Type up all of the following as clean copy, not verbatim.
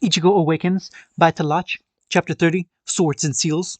Ichigo awakens, Battle Lodge, Chapter 30, Swords and Seals.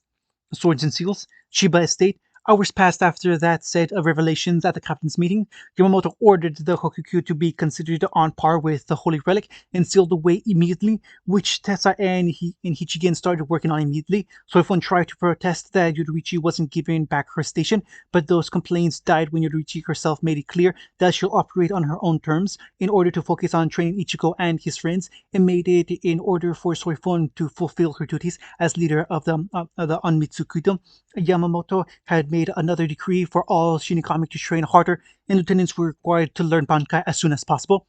Swords and Seals, Shiba Estate. Hours passed after that set of revelations at the captain's meeting. Yamamoto ordered the Hokuku to be considered on par with the Holy Relic and sealed away immediately, which Tessa and Hichigen started working on immediately. Soifun tried to protest that Yoriichi wasn't giving back her station, but those complaints died when Yoriichi herself made it clear that she'll operate on her own terms in order to focus on training Ichigo and his friends, and made it in order for Soifun to fulfill her duties as leader of the Onmitsukuto. Yamamoto had made another decree for all Shinigami to train harder, and lieutenants were required to learn Bankai as soon as possible.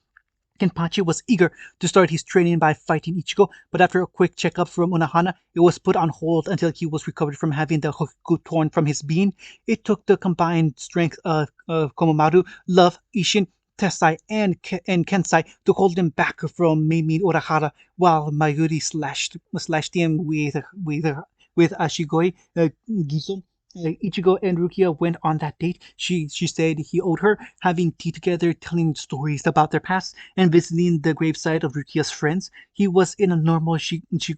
Kenpachi was eager to start his training by fighting Ichigo, but after a quick checkup from Unohana, it was put on hold until he was recovered from having the Hokuku torn from his being. It took the combined strength of Komomaru, Love, Ishin, Tessai, and Kensai to hold him back from maiming Urahara, while Mayuri slashed him with Ashigoi Gizo. Ichigo and Rukia went on that date. She said he owed her, having tea together, telling stories about their past, and visiting the gravesite of Rukia's friends. He was in a normal shihashuko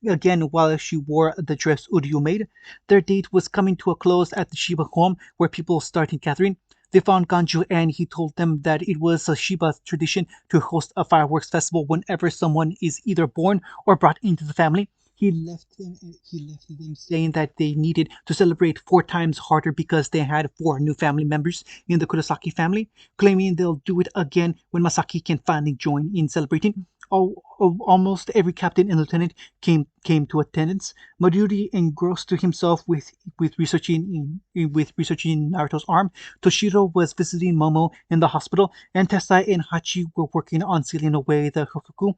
again while she wore the dress Uryu made. Their date was coming to a close at the Shiba home, where people started gathering. They found Ganju, and he told them that it was a Shiba tradition to host a fireworks festival whenever someone is either born or brought into the family. He left them saying that they needed to celebrate 4 times harder because they had 4 new family members in the Kurosaki family, claiming they'll do it again when Masaki can finally join in celebrating. Almost every captain and lieutenant came to attendance. Maruri engrossed himself with researching Naruto's arm. Toshiro was visiting Momo in the hospital, and Tessai and Hachi were working on sealing away the Hokuku.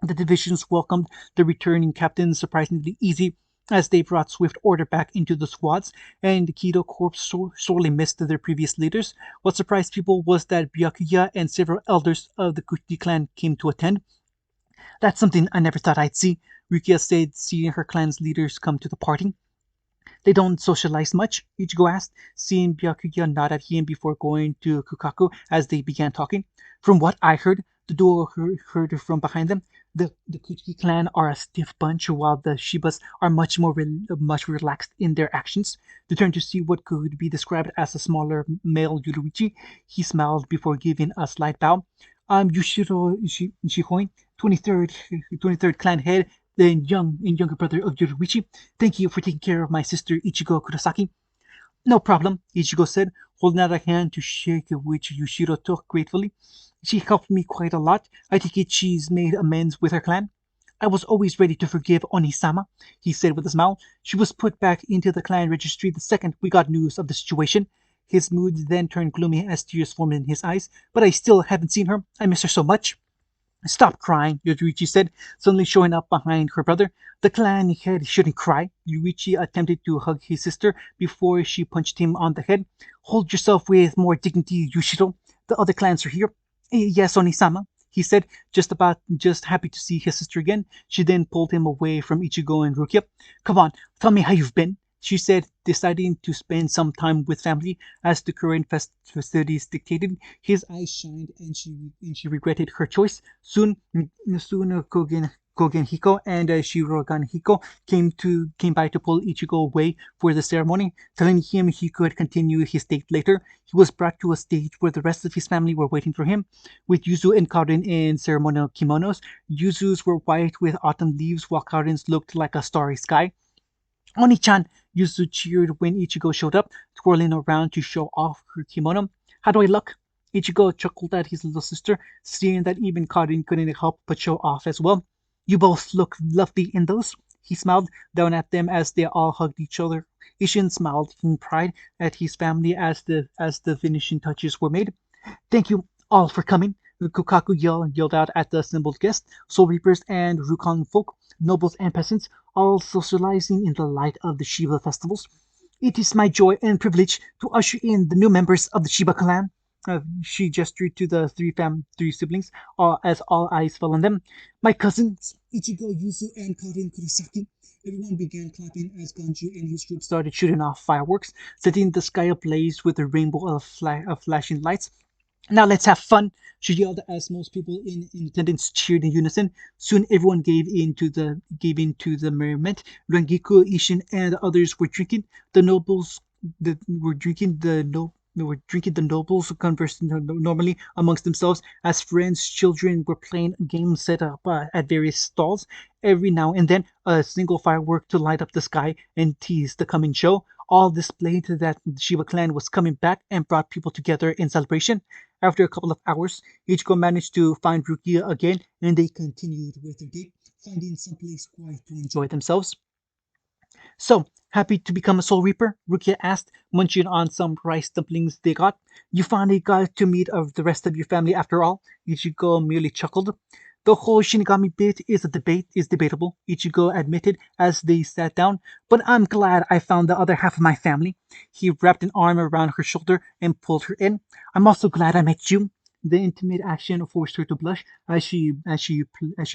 The divisions welcomed the returning captains surprisingly easy, as they brought swift order back into the squads, and the Kido Corps sorely missed their previous leaders. What surprised people was that Byakuya and several elders of the Kuchi clan came to attend. That's something I never thought I'd see, Rukia said, seeing her clan's leaders come to the party. They don't socialize much, Ichigo asked, seeing Byakuya nod at him before going to Kukaku as they began talking. From what I heard, the duo heard from behind them. The Kuchi clan are a stiff bunch, while the Shibas are much relaxed in their actions. They turned to see what could be described as a smaller male Yuruichi. He smiled before giving a slight bow. I'm Yushiro Shihoin, 23rd clan head, the younger brother of Yoruichi. Thank you for taking care of my sister Ichigo Kurosaki. No problem, Ichigo said, holding out a hand to shake, which Yushiro took gratefully. She helped me quite a lot. I take it she's made amends with her clan. I was always ready to forgive Onisama, he said with a smile. She was put back into the clan registry the second we got news of the situation. His mood then turned gloomy as tears formed in his eyes. But I still haven't seen her. I miss her so much. Stop crying, Yoruichi said, suddenly showing up behind her brother. The clan head shouldn't cry. Yoruichi attempted to hug his sister before she punched him on the head. Hold yourself with more dignity, Yushiro. The other clans are here. Yes, Onisama, he said, just happy to see his sister again. She then pulled him away from Ichigo and Rukia. Come on, tell me how you've been, she said, deciding to spend some time with family as the current festivities dictated. His eyes shined, and she regretted her choice. Soon Kogen Hiko and Shirogan Hiko came by to pull Ichigo away for the ceremony, telling him he could continue his date later. He was brought to a stage where the rest of his family were waiting for him, with Yuzu and Karin in ceremonial kimonos. Yuzu's were white with autumn leaves, while Karin's looked like a starry sky. Oni-chan! Yuzu cheered when Ichigo showed up, twirling around to show off her kimono. How do I look? Ichigo chuckled at his little sister, seeing that even Karin couldn't help but show off as well. You both look lovely in those. He smiled down at them as they all hugged each other. Ishin smiled in pride at his family as the finishing touches were made. Thank you all for coming. Kukaku yelled out at the assembled guests, Soul Reapers and Rukon folk, nobles and peasants, all socializing in the light of the Shiba festivals. It is my joy and privilege to usher in the new members of the Shiba clan. She gestured to the three siblings, as all eyes fell on them. My cousins, Ichigo, Yuzu, and Karin Kurosaki. Everyone began clapping as Ganju and his group started shooting off fireworks, setting the sky ablaze with a rainbow of flashing lights. Now let's have fun, she yelled as most people in attendance cheered in unison. Soon everyone gave in to the merriment. Rangiku, Ishin, and others were drinking. The nobles were drinking the no were drinking the nobles conversing normally amongst themselves as friends. Children were playing games set up at various stalls. Every now and then, a single firework to light up the sky and tease the coming show. All displayed that the Shiva clan was coming back and brought people together in celebration. After a couple of hours, Ichigo managed to find Rukia again, and they continued with their day, finding someplace quiet to enjoy themselves. So, happy to become a Soul Reaper? Rukia asked, munching on some rice dumplings they got. You finally got to meet of the rest of your family after all? Ichigo merely chuckled. The whole Shinigami bit is debatable, Ichigo admitted as they sat down, but I'm glad I found the other half of my family. He wrapped an arm around her shoulder and pulled her in. I'm also glad I met you. The intimate action forced her to blush as she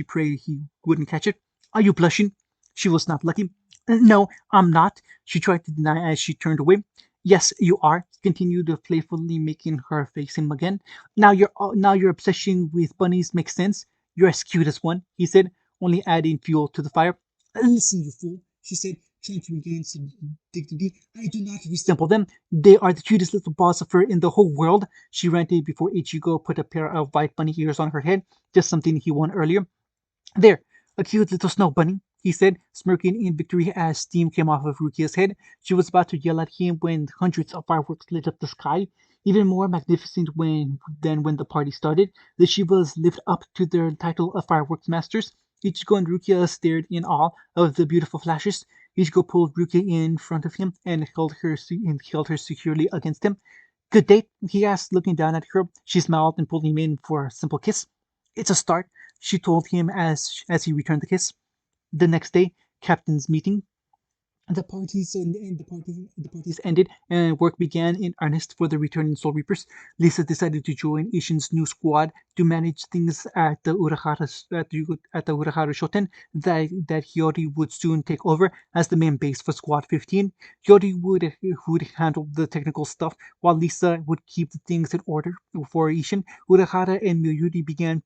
prayed he wouldn't catch it. Are you blushing? She was not lucky. No, I'm not, she tried to deny as she turned away. Yes, you are, continued playfully making her face him again. Now your obsession with bunnies makes sense. You're as cute as one, he said, only adding fuel to the fire. Listen, you fool, she said, trying to regain some dignity. I do not resemble them. They are the cutest little balls of fur in the whole world, she ranted before Ichigo put a pair of white bunny ears on her head, just something he won earlier. There, a cute little snow bunny, he said, smirking in victory as steam came off of Rukia's head. She was about to yell at him when hundreds of fireworks lit up the sky. Even more magnificent than when the party started, the Shivas lived up to their title of fireworks masters. Ichigo and Rukia stared in awe of the beautiful flashes. Ichigo pulled Rukia in front of him and held her securely against him. Good date? He asked, looking down at her. She smiled and pulled him in for a simple kiss. It's a start, she told him as he returned the kiss. The next day, captain's meeting. The parties ended, and work began in earnest for the returning Soul Reapers. Lisa decided to join Ishin's new squad to manage things at the Shoten that Hyori would soon take over as the main base for Squad 15. Hyori would handle the technical stuff, while Lisa would keep things in order for Ishin. Urahara and Miyuri began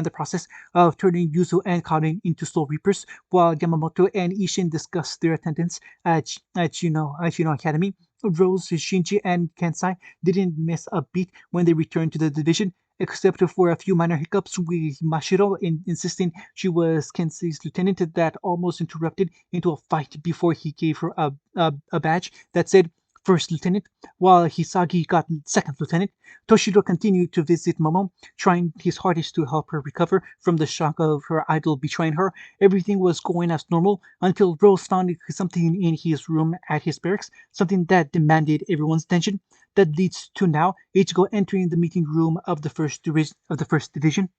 the process of turning Yuzu and Karin into Soul Reapers, while Yamamoto and Ishin discussed their attendance at Academy. Rose, Shinji, and Kensai didn't miss a beat when they returned to the division, except for a few minor hiccups with Mashiro insisting she was Kensei's lieutenant that almost interrupted into a fight before he gave her a badge that said First Lieutenant, while Hisagi got Second Lieutenant. Toshiro continued to visit Momo, trying his hardest to help her recover from the shock of her idol betraying her. Everything was going as normal until Rose found something in his room at his barracks, something that demanded everyone's attention. That leads to now Ichigo entering the meeting room of the first division.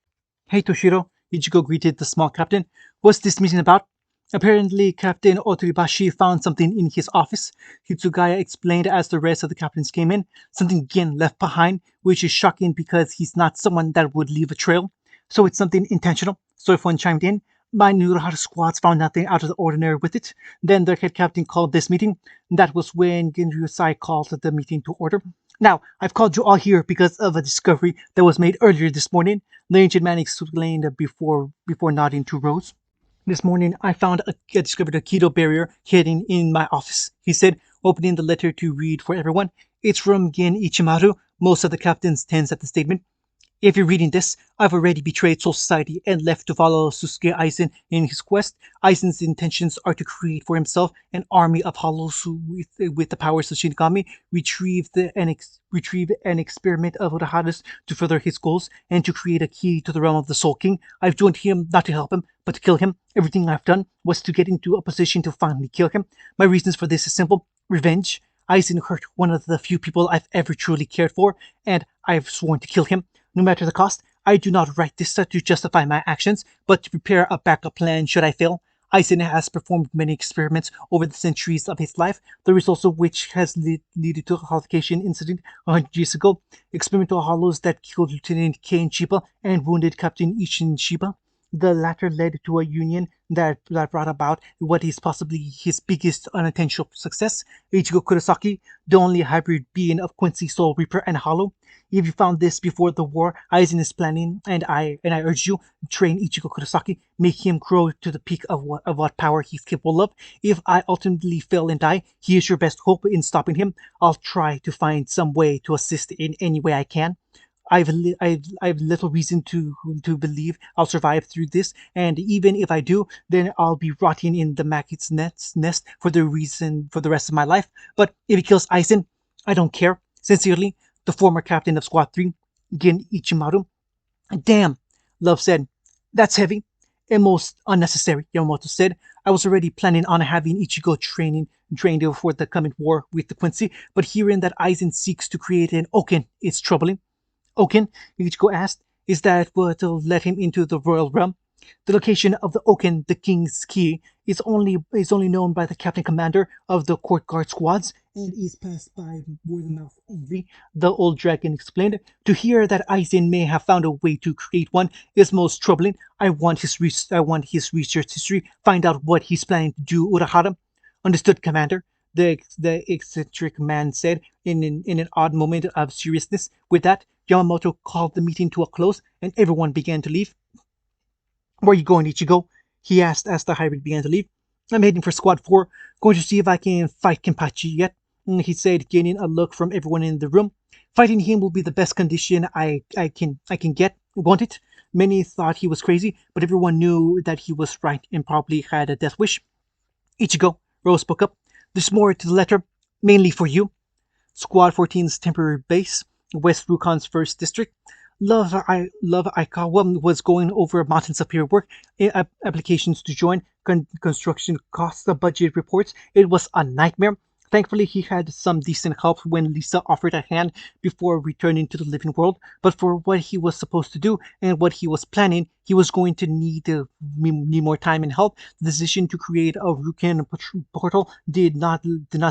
Hey Toshiro, Ichigo greeted the small captain. What's this meeting about? Apparently, Captain Otoribashi found something in his office. Hitsugaya explained as the rest of the captains came in. Something again left behind, which is shocking because he's not someone that would leave a trail. So it's something intentional. Soifun chimed in. My Neurohara squads found nothing out of the ordinary with it. Then the head captain called this meeting. That was when Genryusai called the meeting to order. Now, I've called you all here because of a discovery that was made earlier this morning, the ancient man explained before nodding to Rose. This morning, I discovered a keto barrier hidden in my office, he said, opening the letter to read for everyone. It's from Gen Ichimaru. Most of the captains tense at the statement. If you're reading this, I've already betrayed Soul Society and left to follow Susuke Aizen in his quest. Aizen's intentions are to create for himself an army of hollows who, with the powers of Shinigami, retrieve an experiment of Urahara's to further his goals and to create a key to the realm of the Soul King. I've joined him not to help him, but to kill him. Everything I've done was to get into a position to finally kill him. My reasons for this is simple. Revenge. Aizen hurt one of the few people I've ever truly cared for, and I've sworn to kill him. No matter the cost, I do not write this to justify my actions, but to prepare a backup plan should I fail. Eisen has performed many experiments over the centuries of his life, the results of which has led to a altercation incident 100 years ago. Experimental hollows that killed Lieutenant Ken Chiba and wounded Captain Ishin Shiba. The latter led to a union that brought about what is possibly his biggest unintentional success. Ichigo Kurosaki, the only hybrid being of Quincy, Soul Reaper, and Hollow. If you found this before the war, Aizen is planning, and I urge you, train Ichigo Kurosaki, make him grow to the peak of what power he's capable of. If I ultimately fail and die, he is your best hope in stopping him. I'll try to find some way to assist in any way I can. I've little reason to believe I'll survive through this, and even if I do, then I'll be rotting in the maggot's nest for the rest of my life. But if it kills Aizen, I don't care. Sincerely, the former captain of Squad 3, Gin Ichimaru. Damn, Love said. That's heavy and most unnecessary, Yamamoto said. I was already planning on having Ichigo trained for the coming war with the Quincy, but hearing that Aizen seeks to create an Oken is troubling. Oken, Ichigo asked, is that what'll let him into the royal realm? The location of the Oken, the king's key, is only known by the captain commander of the court guard squads and is passed by word of mouth only, the old dragon explained. To hear that Aizen may have found a way to create one is most troubling. I want his research history, find out what he's planning to do, Urahara. Understood, Commander, the eccentric man said in an odd moment of seriousness. With that, Yamamoto called the meeting to a close, and everyone began to leave. Where are you going, Ichigo? He asked as the hybrid began to leave. I'm heading for Squad 4, going to see if I can fight Kenpachi yet, he said, gaining a look from everyone in the room. Fighting him will be the best condition I can get, won't it? Many thought he was crazy, but everyone knew that he was right and probably had a death wish. Ichigo, Rose spoke up. There's more to the letter, mainly for you. Squad 14's temporary base, West Rukon's first district. Love Aikawa was going over mountains of paperwork, applications to join, construction costs, the budget reports. It was a nightmare. Thankfully, he had some decent help when Lisa offered a hand before returning to the living world. But for what he was supposed to do and what he was planning, he was going to need more time and help. The decision to create a Rukan portal did not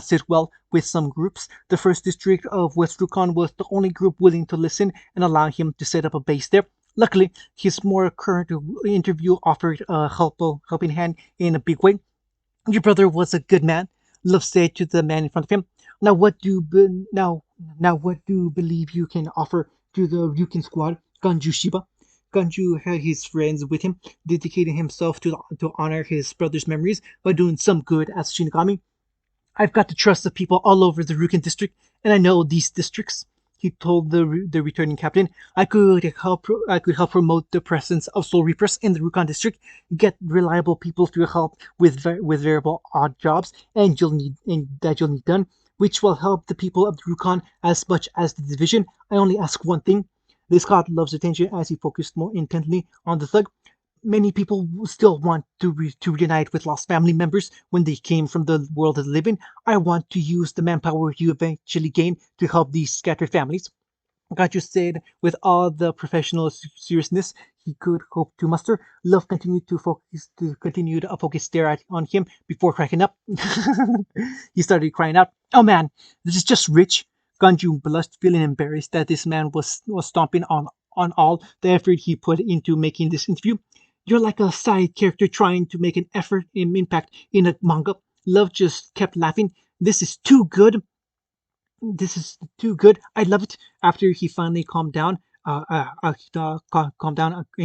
sit well with some groups. The first district of West Rukon was the only group willing to listen and allow him to set up a base there. Luckily, his more current interview offered a helping hand in a big way. Your brother was a good man, Love said to the man in front of him. Now what do you believe you can offer to the Ryukin squad, Ganju Shiba? Ganju had his friends with him, dedicating himself to honor his brother's memories by doing some good as Shinigami. I've got the trust of people all over the Rukin district, and I know these districts. He told the returning captain, I could help promote the presence of Soul Reapers in the Rukon district, get reliable people to help with variable odd jobs, and you'll need done, which will help the people of the Rukon as much as the division. I only ask one thing. This caught Love's attention as he focused more intently on the thug. Many people still want to reunite with lost family members when they came from the world of the living. I want to use the manpower you eventually gain to help these scattered families. Gaju said with all the professional seriousness he could hope to muster. Love continued a focused stare on him before cracking up. He started crying out, "Oh man, this is just rich." Ganju blushed, feeling embarrassed that this man was stomping on all the effort he put into making this interview. You're like a side character trying to make an effort and impact in a manga. Love just kept laughing. This is too good. This is too good. I love it. After he finally calmed down and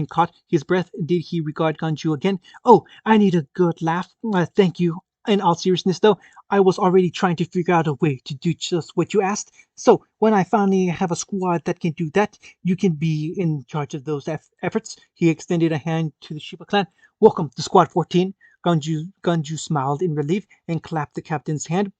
caught his breath, did he regard Ganju again? Oh, I need a good laugh. Thank you. In all seriousness, though, I was already trying to figure out a way to do just what you asked. So when I finally have a squad that can do that, you can be in charge of those efforts. He extended a hand to the Shiba clan. Welcome to Squad 14. Ganju smiled in relief and clapped the captain's hand.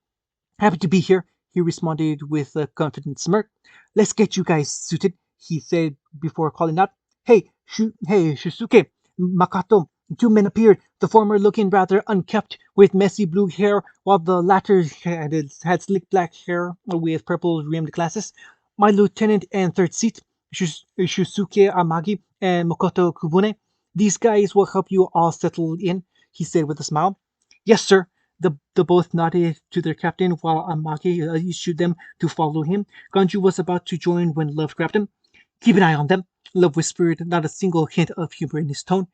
Happy to be here, he responded with a confident smirk. Let's get you guys suited, he said before calling out. Hey, Shusuke, Makato. Two men appeared, the former looking rather unkempt, with messy blue hair, while the latter had slick black hair with purple rimmed glasses. My lieutenant and third seat, Shusuke Amagi and Makoto Kubune. These guys will help you all settle in, he said with a smile. Yes, sir, the both nodded to their captain while Amagi issued them to follow him. Ganju was about to join when Love grabbed him. Keep an eye on them, Love whispered, not a single hint of humor in his tone.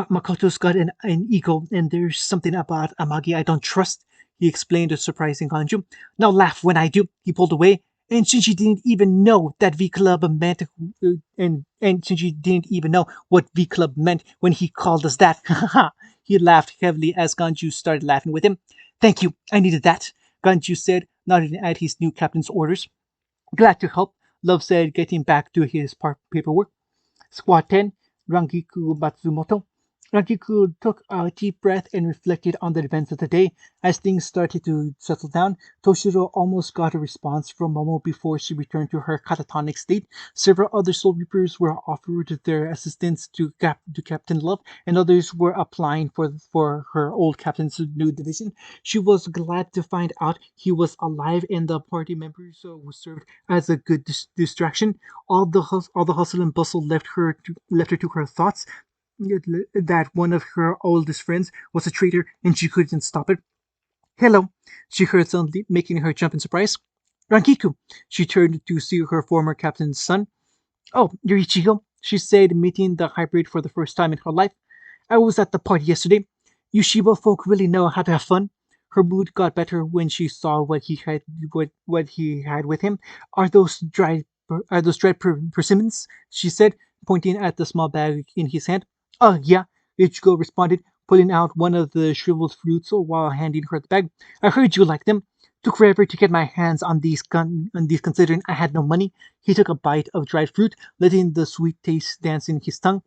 Makoto's got an ego, and there's something about Amagi I don't trust, he explained to surprising Hanju. Now laugh when I do. He pulled away, and since she didn't even know that V Club meant, and since she didn't even know what V Club meant when he called us that, he laughed heavily as Ganju started laughing with him. Thank you, I needed that, Ganju said, nodding at his new captain's orders. Glad to help, Love said, getting back to his paperwork. Squad 10, Rangiku Matsumoto. Rangiku took a deep breath and reflected on the events of the day. As things started to settle down, Toshiro almost got a response from Momo before she returned to her catatonic state. Several other Soul Reapers were offered their assistance to Captain Love, and others were applying for her old captain's new division. She was glad to find out he was alive, and the party members who served as a good distraction. All the hustle and bustle left her to her thoughts that one of her oldest friends was a traitor and she couldn't stop it. Hello, she heard suddenly, making her jump in surprise. Rankiku, she turned to see her former captain's son. Oh, you're Ichigo, she said, meeting the hybrid for the first time in her life. I was at the party yesterday. You Shiba folk really know how to have fun. Her mood got better when she saw what he had with him. Are those dried persimmons? She said, pointing at the small bag in his hand. Oh yeah, Ichigo responded, pulling out one of the shriveled fruits while handing her the bag. I heard you like them. Took forever to get my hands on these considering I had no money. He took a bite of dried fruit, letting the sweet taste dance in his tongue.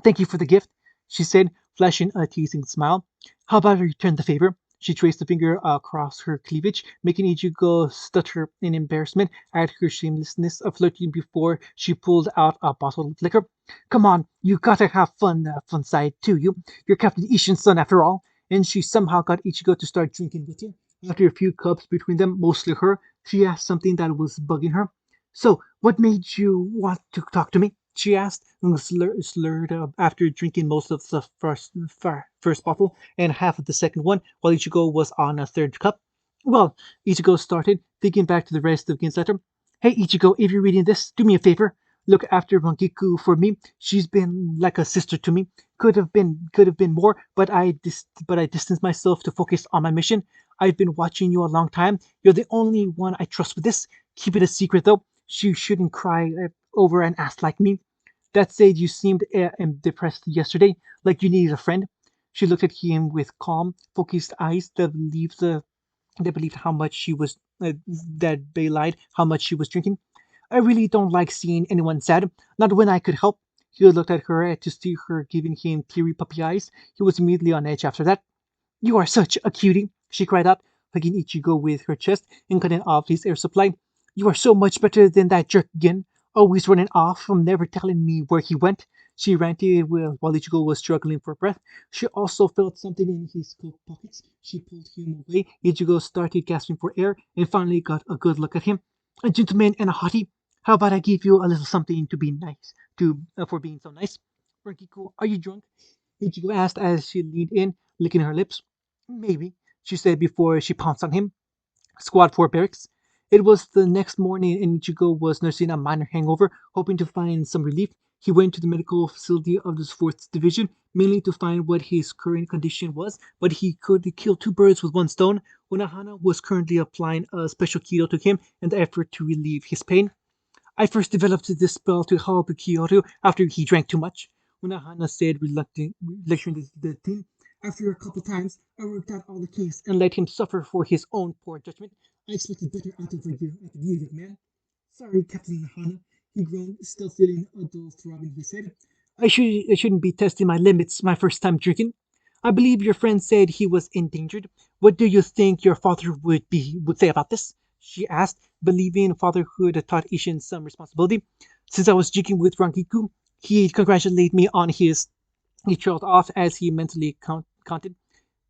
Thank you for the gift, she said, flashing a teasing smile. How about I return the favor? She traced a finger across her cleavage, making Ichigo stutter in embarrassment at her shamelessness of flirting before she pulled out a bottle of liquor. Come on, you gotta have fun side too. You're Captain Ishin's son after all. And she somehow got Ichigo to start drinking with him. After a few cups between them, mostly her, she asked something that was bugging her. So, what made you want to talk to me? She asked, slurred after drinking most of the first bottle and half of the second one, while Ichigo was on a third cup. Well, Ichigo started, thinking back to the rest of Gin's letter. Hey, Ichigo, if you're reading this, do me a favor. Look after Rangiku for me. She's been like a sister to me. Could have been more, but I distanced myself to focus on my mission. I've been watching you a long time. You're the only one I trust with this. Keep it a secret, though. She shouldn't cry over an ass like me. That said, you seemed depressed yesterday, like you needed a friend. She looked at him with calm, focused eyes that believed how much she was that belied how much she was drinking. I really don't like seeing anyone sad, not when I could help. He looked at her to see her giving him teary puppy eyes. He was immediately on edge after that. You are such a cutie, she cried out, hugging Ichigo with her chest and cutting off his air supply. You are so much better than that jerk Gin, always running off from never telling me where he went. She ranted while Ichigo was struggling for breath. She also felt something in his coat pockets. She pulled him away. Ichigo started gasping for air and finally got a good look at him. A gentleman and a hottie. How about I give you a little something to be nice to for being so nice? Rankiku, are you drunk? Ichigo asked as she leaned in, licking her lips. Maybe, she said before she pounced on him. Squad 4 barracks. It was the next morning and Ichigo was nursing a minor hangover, hoping to find some relief. He went to the medical facility of the 4th Division, mainly to find what his current condition was, but he could kill two birds with one stone. Unohana was currently applying a special keto to him in the effort to relieve his pain. I first developed this spell to help Kyoto after he drank too much. Unohana said, lecturing the teen. After a couple times, I worked out all the kinks and let him suffer for his own poor judgment. I expected better out of you, young man. Sorry, Captain Unohana, he groaned, still feeling a dull throb in his head. I shouldn't be testing my limits my first time drinking. I believe your friend said he was endangered. What do you think your father would say about this? She asked, believing fatherhood had taught Ishin some responsibility. Since I was drinking with Rangiku, he congratulated me on his. He trailed off as he mentally counted.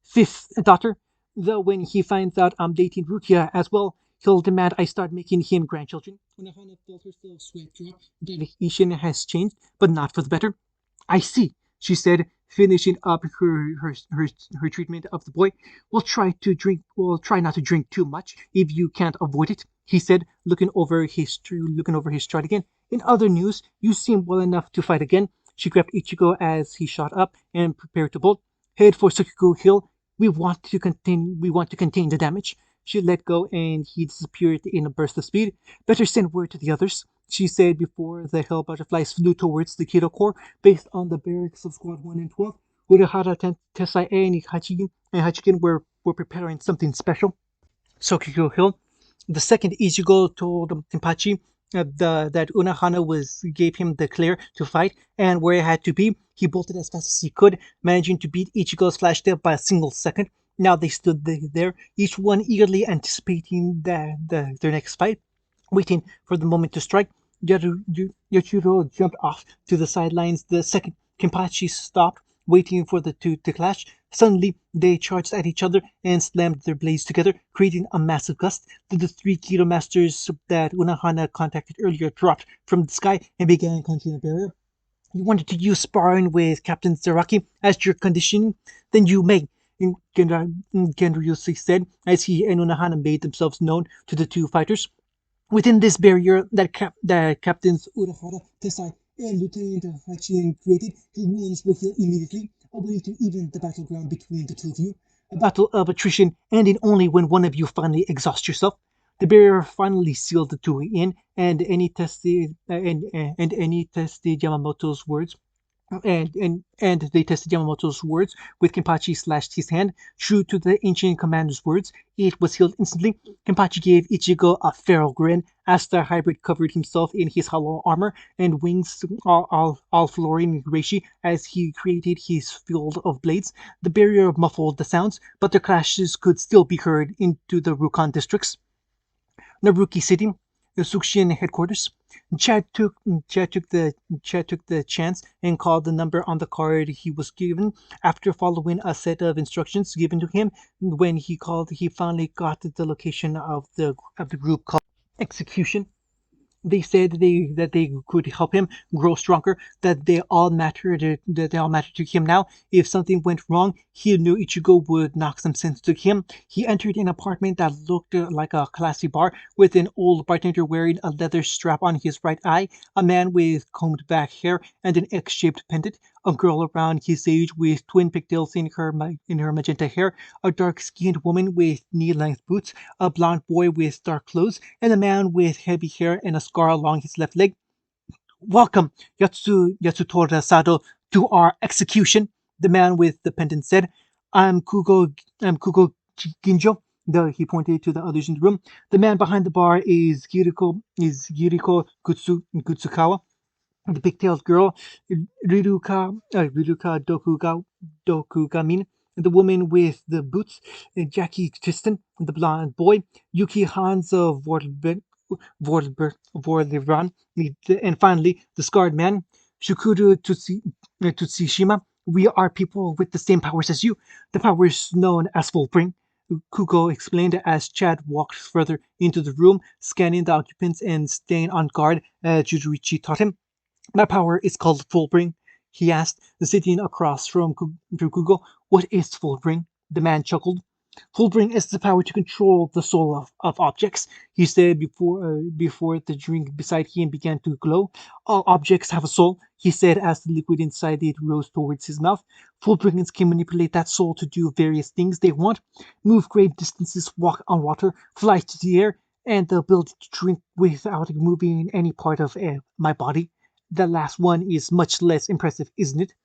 Fifth daughter, though when he finds out I'm dating Rukia as well, he'll demand I start making him grandchildren. Unohana felt herself sweat drop. Ishin has changed, but not for the better. I see, she said, finishing up her treatment of the boy. We'll try not to drink too much if you can't avoid it, he said, looking over his stride again. In other news, you seem well enough to fight again. She grabbed Ichigo as he shot up and prepared to bolt. Head for Sukiku Hill. We want to contain the damage. She let go and he disappeared in a burst of speed. Better send word to the others, she said before the Hell Butterflies flew towards the Kido Corps based on the barracks of Squad 1 and 12. Urahara, Tensai, and Hachikin were preparing something special. Sokyo Hill. The second Ichigo told Tempachi that Unohana gave him the clear to fight and where it had to be. He bolted as fast as he could, managing to beat Ichigo's flash step by a single second. Now they stood there, each one eagerly anticipating their next fight, waiting for the moment to strike. Yachiro jumped off to the sidelines. The second Kenpachi stopped, waiting for the two to clash. Suddenly, they charged at each other and slammed their blades together, creating a massive gust. The three Kido masters that Unohana contacted earlier dropped from the sky and began conjuring a barrier. You wanted to use sparring with Captain Zaraki as your conditioning? Then you may, Genryusi said as he and Unohana made themselves known to the two fighters. Within this barrier that Captains Urahara, Tesai, and Lieutenant Hachian created, your wounds will heal immediately, a way to even the battleground between the two of you. A battle of attrition ending only when one of you finally exhausts yourself. The barrier finally sealed the two in, and any tested Yamamoto's words and they tested Yamamoto's words with Kenpachi slashed his hand. True to the ancient commander's words, it was healed instantly. Kenpachi gave Ichigo a feral grin as the hybrid covered himself in his hollow armor and wings, all flooring Reishi as he created his field of blades. The barrier muffled the sounds, but the clashes could still be heard into the Rukon districts. Naruki City, the Sukshin headquarters. Chad took the chance and called the number on the card he was given. After following a set of instructions given to him, when he called, he finally got the location of the group called Execution. They said that they could help him grow stronger, that they all mattered to him now. If something went wrong, he knew Ichigo would knock some sense to him. He entered an apartment that looked like a classy bar, with an old bartender wearing a leather strap on his right eye, a man with combed back hair and an X-shaped pendant, a girl around his age with twin pigtails in her magenta hair, a dark-skinned woman with knee-length boots, a blond boy with dark clothes, and a man with heavy hair and a scar along his left leg. Welcome, Yatsutora Sado, to our execution, the man with the pendant said. I'm Kugo Ginjo. He pointed to the others in the room. The man behind the bar is Yuriko Gutsukawa. The pigtailed girl, Dokugamin, the woman with the boots, Jackie Tristan, the blonde boy, Yuki Hans of Vorleran, and finally the scarred man, Shukuru Tsushima. We are people with the same powers as you, the powers known as Fullbring. Kugo explained as Chad walked further into the room, scanning the occupants and staying on guard as Jujurichi taught him. My power is called Fullbring, he asked, sitting across from Kugo. What is Fullbring? The man chuckled. Fullbring is the power to control the soul of objects, he said before the drink beside him began to glow. All objects have a soul, he said as the liquid inside it rose towards his mouth. Fullbringers can manipulate that soul to do various things they want: move great distances, walk on water, fly to the air, and the ability to drink without moving any part of my body. The last one is much less impressive, isn't it?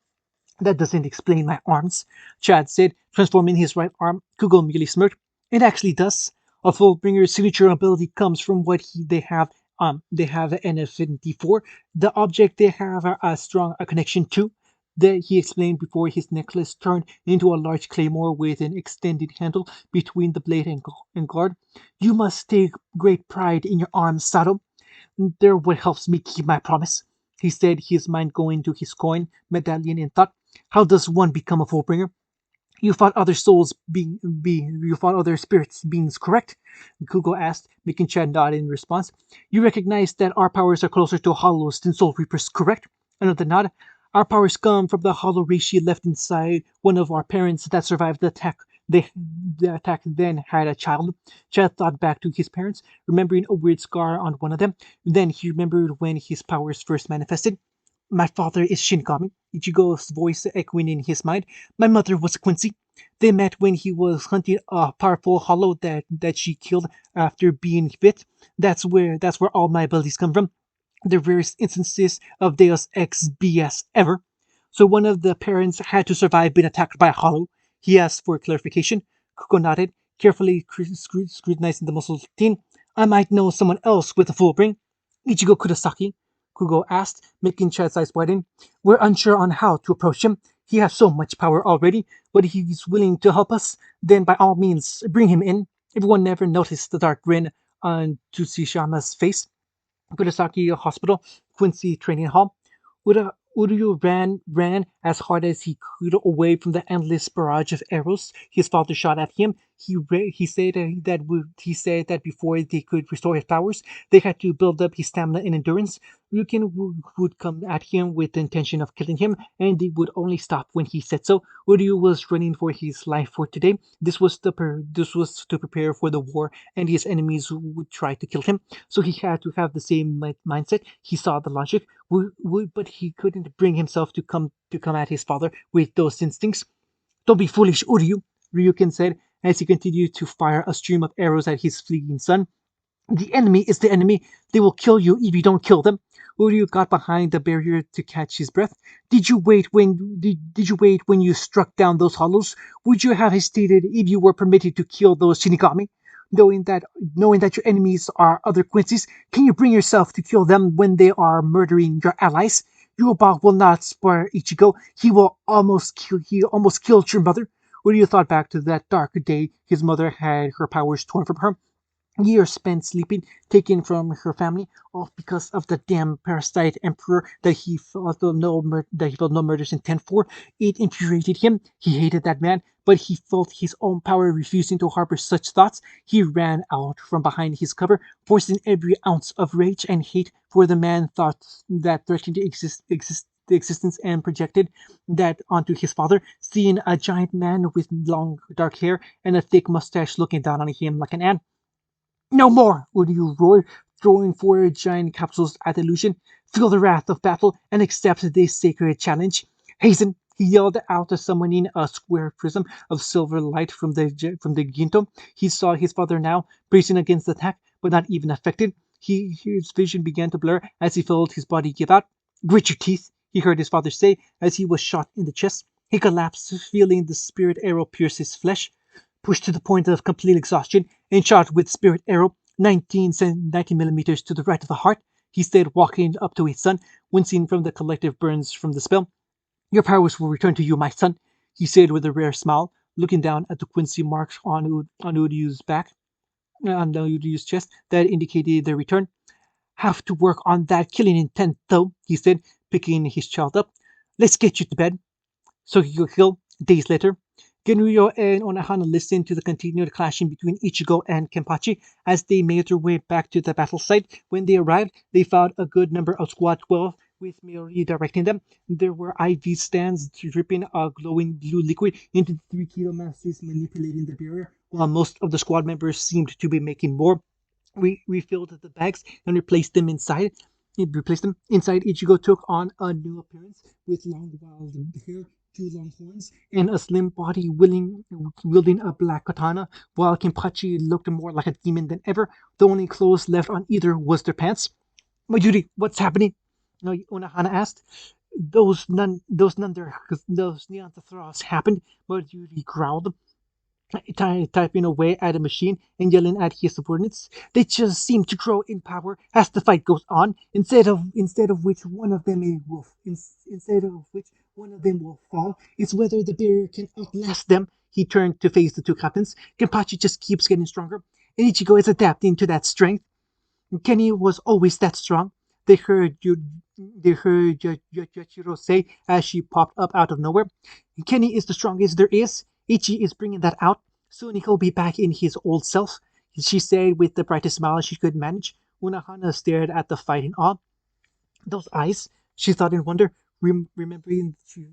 That doesn't explain my arms, Chad said, transforming his right arm. Kugo merely smirked. It actually does. A Fullbringer's signature ability comes from what they have an affinity for, the object they have a strong connection to. That he explained before his necklace turned into a large claymore with an extended handle between the blade and guard. You must take great pride in your arms, Sato. They're what helps me keep my promise, he said, his mind going to his coin medallion in thought. How does one become a Fullbringer? You fought other spirits beings, correct? Kugo asked, making Chad nod in response. You recognize that our powers are closer to Hollows than Soul Reapers, correct? Another nod. Our powers come from the Hollow Reishi left inside one of our parents that survived the attack. The attack then had a child. Chad thought back to his parents, remembering a weird scar on one of them. Then he remembered when his powers first manifested. My father is Shinkami, Ichigo's voice echoing in his mind. My mother was Quincy. They met when he was hunting a powerful hollow that she killed after being bit. That's where all my abilities come from. The rarest instances of Deus Ex BS ever. So one of the parents had to survive being attacked by a hollow. He asked for clarification. Kuko nodded, carefully scrutinizing the muscles routine. I might know someone else with a full brain. Ichigo Kurosaki, Kugo asked, making Chad's eyes widen. We're unsure on how to approach him. He has so much power already, but if he's willing to help us, then by all means, bring him in. Everyone never noticed the dark grin on Tsushiyama's face. Kurosaki Hospital, Quincy Training Hall. Uryu ran as hard as he could away from the endless barrage of arrows his father shot at him. He said that before they could restore his powers, they had to build up his stamina and endurance. Ryukin would come at him with the intention of killing him, and they would only stop when he said so. Uryu was running for his life for today. This was to prepare for the war, and his enemies would try to kill him. So he had to have the same mindset. He saw the logic, but he couldn't bring himself to come at his father with those instincts. Don't be foolish, Uryu, Ryukin said as he continued to fire a stream of arrows at his fleeing son. The enemy is the enemy. They will kill you if you don't kill them. Uryu got behind the barrier to catch his breath. Did you wait when you struck down those hollows? Would you have hesitated if you were permitted to kill those Shinigami? Knowing that your enemies are other Quincy's, can you bring yourself to kill them when they are murdering your allies? Yubak will not spare Ichigo. He almost killed your mother. Uryu thought back to that dark day his mother had her powers torn from her. Years spent sleeping, taken from her family, all because of the damn parasite emperor that he felt no murderous intent for. It infuriated him. He hated that man, but he felt his own power refusing to harbor such thoughts. He ran out from behind his cover, forcing every ounce of rage and hate for the man thoughts that threatened to the existence and projected that onto his father, seeing a giant man with long dark hair and a thick mustache looking down on him like an ant. No more! Uryu roared, throwing four giant capsules at the illusion. Feel the wrath of battle and accept this sacred challenge. Hasten! He yelled out, summoning a square prism of silver light from the Ginto. He saw his father now, bracing against the attack, but not even affected. His vision began to blur as he felt his body give out. Grit your teeth, he heard his father say as he was shot in the chest. He collapsed, feeling the spirit arrow pierce his flesh. Pushed to the point of complete exhaustion and shot with spirit arrow 19 millimeters to the right of the heart, he said, walking up to his son, wincing from the collective burns from the spell. Your powers will return to you, my son, he said with a rare smile, looking down at the Quincy marks on Uryu's back, on Uryu's chest that indicated their return. Have to work on that killing intent, though, he said, picking his child up. Let's get you to bed. Sokigyo days later. Genryo and Onahana listened to the continued clashing between Ichigo and Kenpachi as they made their way back to the battle site. When they arrived, they found a good number of Squad 12 with Mayuri directing them. There were IV stands dripping a glowing blue liquid into the 3 kilo masses manipulating the barrier, while most of the squad members seemed to be making more. We refilled the bags and replaced them inside. Replaced them inside. Ichigo took on a new appearance with long wild hair, two long horns, and a slim body wielding a black katana, while Kenpachi looked more like a demon than ever. The only clothes left on either was their pants. Mayuri, what's happening? No, Unahana asked. Those Neanderthals happened, Mayuri growled, typing away at a machine and yelling at his subordinates. They just seem to grow in power as the fight goes on. Instead of which one of them will fall. It's whether the barrier can outlast them. He turned to face the two captains. Kenpachi just keeps getting stronger, and Ichigo is adapting to that strength. Kenny was always that strong. They heard you. They heard Yachiro say as she popped up out of nowhere. Kenny is the strongest there is. Ichi is bringing that out. Soon he'll be back in his old self, she said with the brightest smile she could manage. Unahana stared at the fight in awe. Those eyes, she thought in wonder, remembering she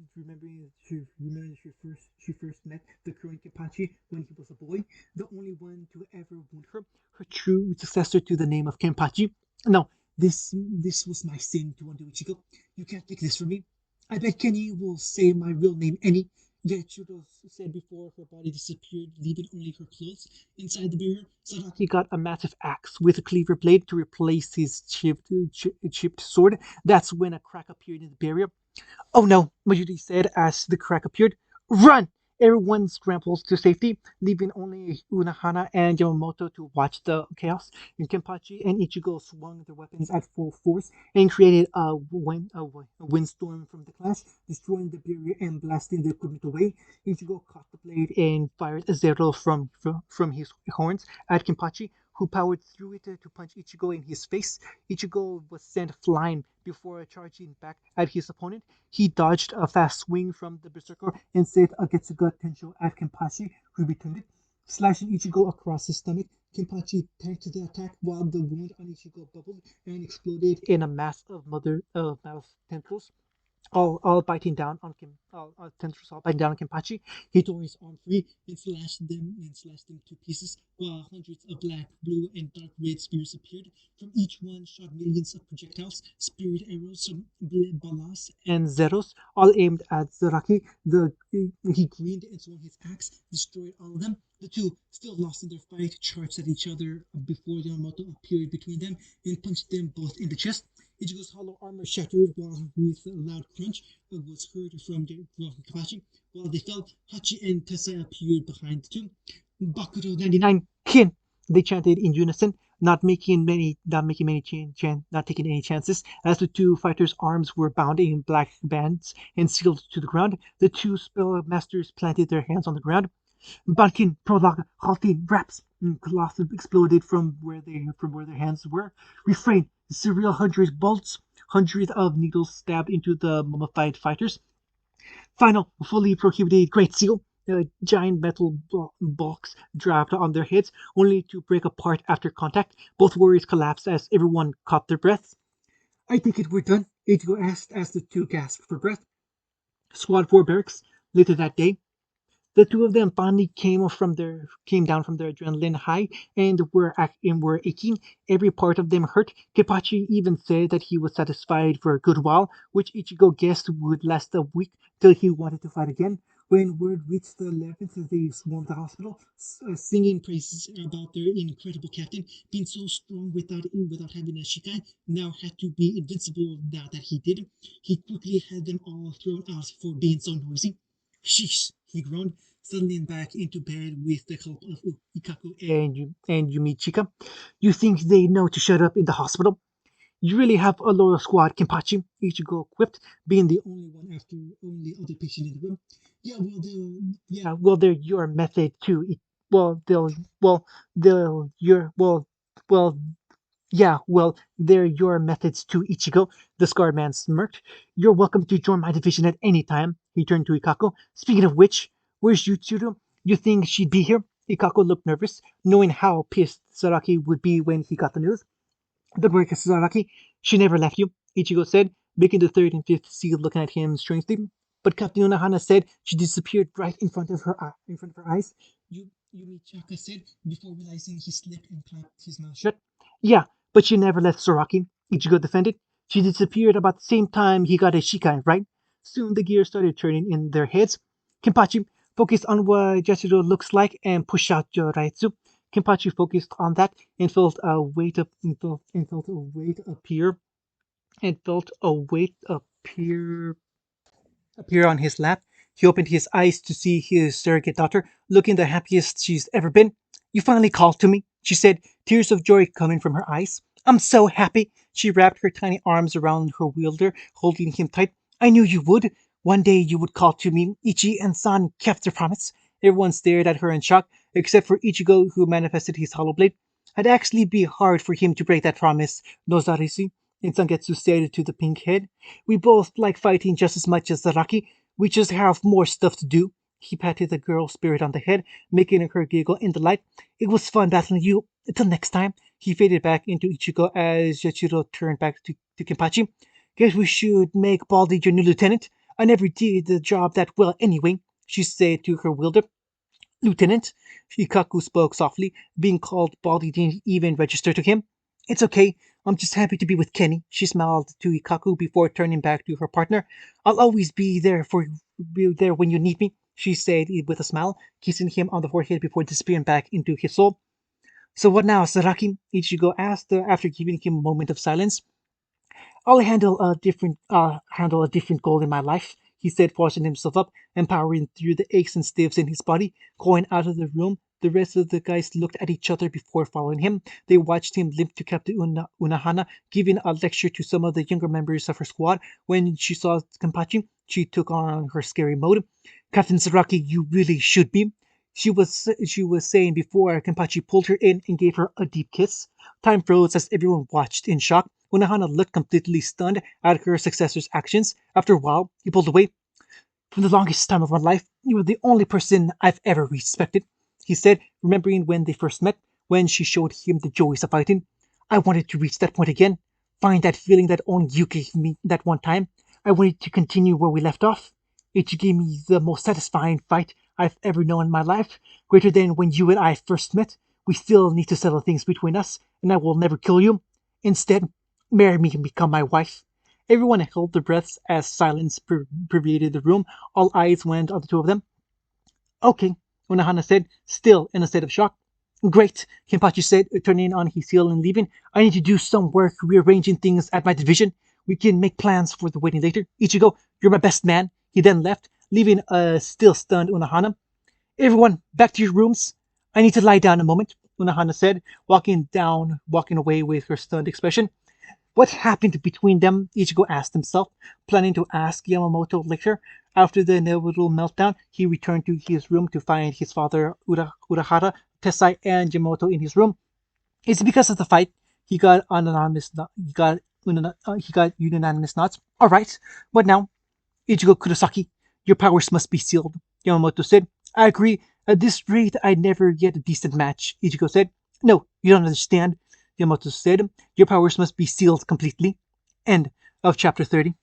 first met the current Kenpachi when he was a boy, the only one to ever wound her true successor to the name of Kenpachi. No, this was my sin to undo Ichigo. You can't take this from me. I bet Kenny will say my real name any. Yachiro said before her body disappeared, leaving only her clothes. Inside the barrier, Saraki got a massive axe with a cleaver blade to replace his chipped sword. That's when a crack appeared in the barrier. Oh no, Majidi said as the crack appeared. Run! Everyone scrambles to safety, leaving only Unahana and Yamamoto to watch the chaos. And Kenpachi and Ichigo swung their weapons at full force and created a windstorm from the clash, destroying the barrier and blasting the equipment away. Ichigo caught the blade and fired a zero from his horns at Kenpachi, who powered through it to punch Ichigo in his face. Ichigo was sent flying before charging back at his opponent. He dodged a fast swing from the Berserker and saved a Getsuga Tensho at Kenpachi, who returned it, slashing Ichigo across his stomach. Kenpachi tanked the attack while the wound on Ichigo bubbled and exploded in a mass of mouth tentacles all biting down on Kim, tendrils all biting down on Kenpachi. He tore his arm free and slashed them to pieces, while hundreds of black, blue, and dark red spears appeared. From each one shot millions of projectiles, spirit arrows, balas, and zeros, all aimed at Zaraki. He grinned and swung his axe, destroyed all of them. The two, still lost in their fight, charged at each other before Yamamoto appeared between them and punched them both in the chest. Ichigo's hollow armor shattered while with a loud crunch was heard from the Kapachi. While they fell, Hachi and Tessa appeared behind the two. Bakudo 99 Kin! They chanted in unison, not taking any chances. As the two fighters' arms were bound in black bands and sealed to the ground, the two spell masters planted their hands on the ground. Bankin, prologue, halting, raps, colossal exploded from where their hands were. Refrain, serial hundred bolts, hundreds of needles stabbed into the mummified fighters. Final, fully prohibited Great Seal. Giant metal blocks dropped on their heads, only to break apart after contact. Both warriors collapsed as everyone caught their breaths. I think it we're done, Ichigo asked as the two gasped for breath. Squad 4 barracks, later that day, the two of them finally came down from their adrenaline high and were aching. Every part of them hurt. Kepachi even said that he was satisfied for a good while, which Ichigo guessed would last a week till he wanted to fight again. When word reached the 11th, they swarmed the hospital, singing praises about their incredible captain, being so strong without having a shikai, now had to be invincible now that he did. He quickly had them all thrown out for being so noisy. Sheesh, he groaned, settling back into bed with the help of Ikaku and Yumichika. You think they know to shut up in the hospital? You really have a loyal squad, Kenpachi, Ichigo quipped, being the only one after only other patient in the room. They're your method too. They'll your well they're your methods too, Ichigo. The scarred man smirked. You're welcome to join my division at any time. He turned to Ikako. Speaking of which, where's Yutsuru? You think she'd be here? Ikako looked nervous, knowing how pissed Saraki would be when he got the news. Don't worry, Saraki. She never left you, Ichigo said, making the third and fifth seal looking at him strangely. But Captain Unohana said she disappeared right in front of her eyes. Yumichaka said before realizing he slipped and clamped his mouth shut. Yeah, but she never left Soraki, Ichigo defended. She disappeared about the same time he got a Shikai, right? Soon the gears started turning in their heads. Kenpachi, focus on what Yashiro looks like and push out your Raitsu. Kenpachi focused on that and felt a weight appear on his lap. He opened his eyes to see his surrogate daughter, looking the happiest she's ever been. You finally called to me, she said, tears of joy coming from her eyes. I'm so happy. She wrapped her tiny arms around her wielder, holding him tight. I knew you would. One day you would call to me. Ichi and San kept their promise. Everyone stared at her in shock, except for Ichigo, who manifested his hollow blade. It'd actually be hard for him to break that promise, Nozarishi, and Sangetsu said to the pink head. We both like fighting just as much as Zaraki. We just have more stuff to do. He patted the girl spirit on the head, making her giggle in delight. It was fun battling you. Until next time. He faded back into Ichigo as Yachiro turned back to Kenpachi. Guess we should make Baldy your new lieutenant. I never did the job that well anyway, she said to her wielder. Lieutenant? Shikaku spoke softly. Being called Baldy didn't even register to him. It's okay. I'm just happy to be with Kenny. She smiled to Ikaku before turning back to her partner. I'll always be there when you need me, she said with a smile, kissing him on the forehead before disappearing back into his soul. So what now, Saraki? Ichigo asked after giving him a moment of silence. I'll handle a different goal in my life, he said, forcing himself up and powering through the aches and stiffs in his body. Going out of the room, the rest of the guys looked at each other before following him. They watched him limp to Captain Unahana, giving a lecture to some of the younger members of her squad. When she saw Kenpachi, she took on her scary mode. Captain Saraki, you really should be. She was saying before Kenpachi pulled her in and gave her a deep kiss. Time froze as everyone watched in shock. Unahana looked completely stunned at her successor's actions. After a while, he pulled away. For the longest time of my life, you were the only person I've ever respected, he said, remembering when they first met, when she showed him the joys of fighting. I wanted to reach that point again, find that feeling that only you gave me that one time. I wanted to continue where we left off. It gave me the most satisfying fight I've ever known in my life, greater than when you and I first met. We still need to settle things between us, and I will never kill you. Instead, marry me and become my wife. Everyone held their breaths as silence pervaded the room. All eyes went on the two of them. Okay, Unohana said, still in a state of shock. Great, Kenpachi said, turning on his heel and leaving. I need to do some work rearranging things at my division. We can make plans for the wedding later. Ichigo, you're my best man. He then left, leaving a still stunned Unohana. Everyone, back to your rooms. I need to lie down a moment, Unohana said, walking away with her stunned expression. What happened between them? Ichigo asked himself, planning to ask Yamamoto later. After the inevitable meltdown, he returned to his room to find his father, Urahara, Tessai, and Yamamoto in his room. It's because of the fight. He got unanimous. He got unanimous nods. All right, what now? Ichigo Kurosaki, your powers must be sealed, Yamamoto said. I agree. At this rate, I'd never get a decent match, Ichigo said. No, you don't understand, Yamamoto said. Your powers must be sealed completely. End of chapter 30.